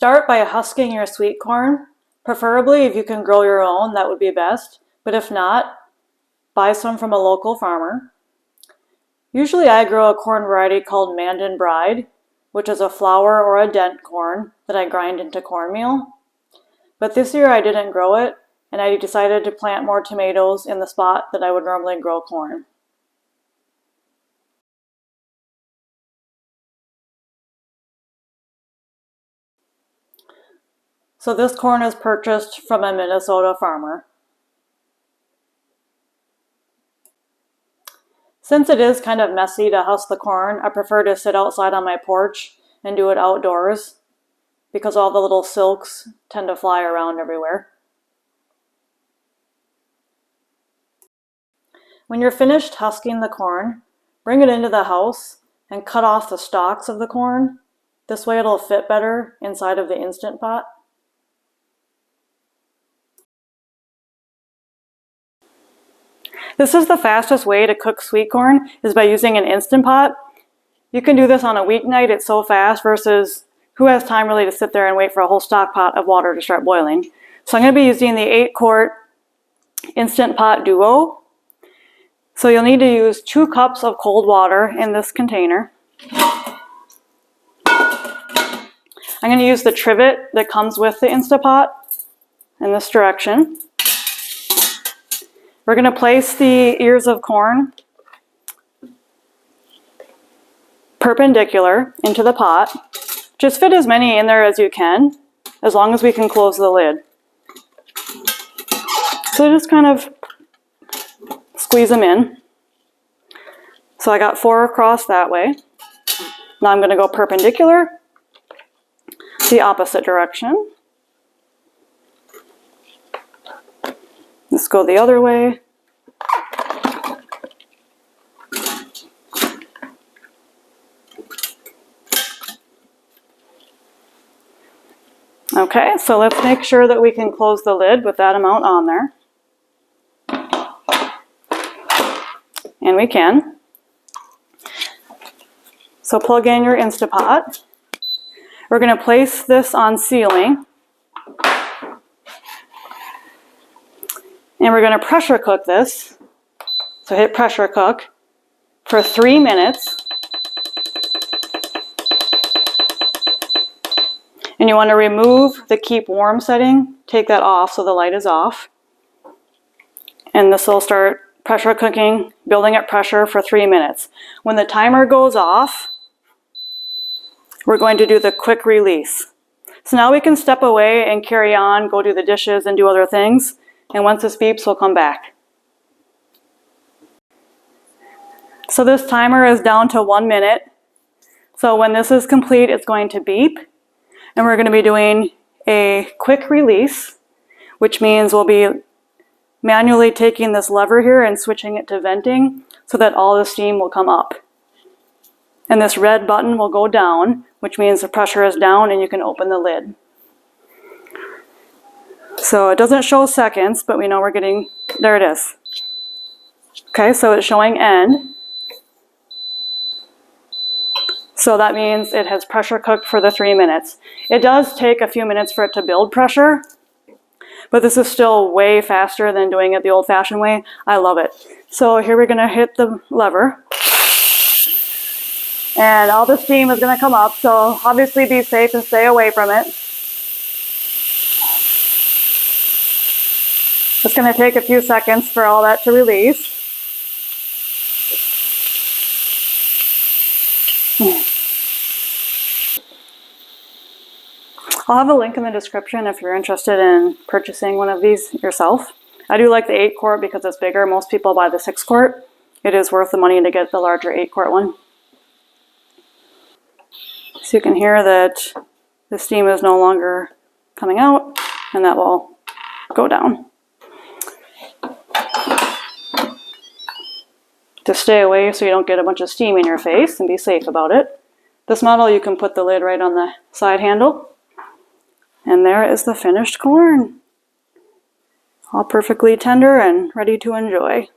Start by husking your sweet corn. Preferably, if you can grow your own, that would be best. But if not, buy some from a local farmer. Usually I grow a corn variety called Mandan Bride, which is a flour or a dent corn that I grind into cornmeal. But this year I didn't grow it, and I decided to plant more tomatoes in the spot that I would normally grow corn. So this corn is purchased from a Minnesota farmer. Since it is kind of messy to husk the corn, I prefer to sit outside on my porch and do it outdoors because all the little silks tend to fly around everywhere. When you're finished husking the corn, bring it into the house and cut off the stalks of the corn. This way it'll fit better inside of the Instant Pot. This is the fastest way to cook sweet corn, is by using an Instant Pot. You can do this on a weeknight, it's so fast, versus who has time really to sit there and wait for a whole stock pot of water to start boiling. So I'm going to be using the 8-quart Instant Pot Duo. So you'll need to use 2 cups of cold water in this container. I'm going to use the trivet that comes with the Instant Pot in this direction. We're going to place the ears of corn perpendicular into the pot. Just fit as many in there as you can, as long as we can close the lid. So just kind of squeeze them in. So I got 4 across that way. Now I'm going to go perpendicular, the opposite direction. Let's go the other way. Okay, so let's make sure that we can close the lid with that amount on there. And we can. So plug in your Instant Pot. We're going to place this on sealing. And we're going to pressure cook this. So hit pressure cook for 3 minutes. And you want to remove the keep warm setting. Take that off so the light is off. And this will start pressure cooking, building up pressure for 3 minutes. When the timer goes off, we're going to do the quick release. So now we can step away and carry on, go do the dishes and do other things. And once this beeps, we'll come back. So this timer is down to 1 minute. So when this is complete, it's going to beep. And we're going to be doing a quick release, which means we'll be manually taking this lever here and switching it to venting so that all the steam will come up. And this red button will go down, which means the pressure is down and you can open the lid. So it doesn't show seconds, but we know we're getting, there it is. Okay, so it's showing end. So that means it has pressure cooked for the 3 minutes. It does take a few minutes for it to build pressure, but this is still way faster than doing it the old-fashioned way. I love it. So here we're gonna hit the lever. And all the steam is gonna come up, so obviously be safe and stay away from it. It's going to take a few seconds for all that to release. I'll have a link in the description if you're interested in purchasing one of these yourself. I do like the 8-quart because it's bigger. Most people buy the 6-quart. It is worth the money to get the larger 8-quart one. So you can hear that the steam is no longer coming out, and that will go down. To stay away so you don't get a bunch of steam in your face and be safe about it. This model, you can put the lid right on the side handle. And there is the finished corn. All perfectly tender and ready to enjoy.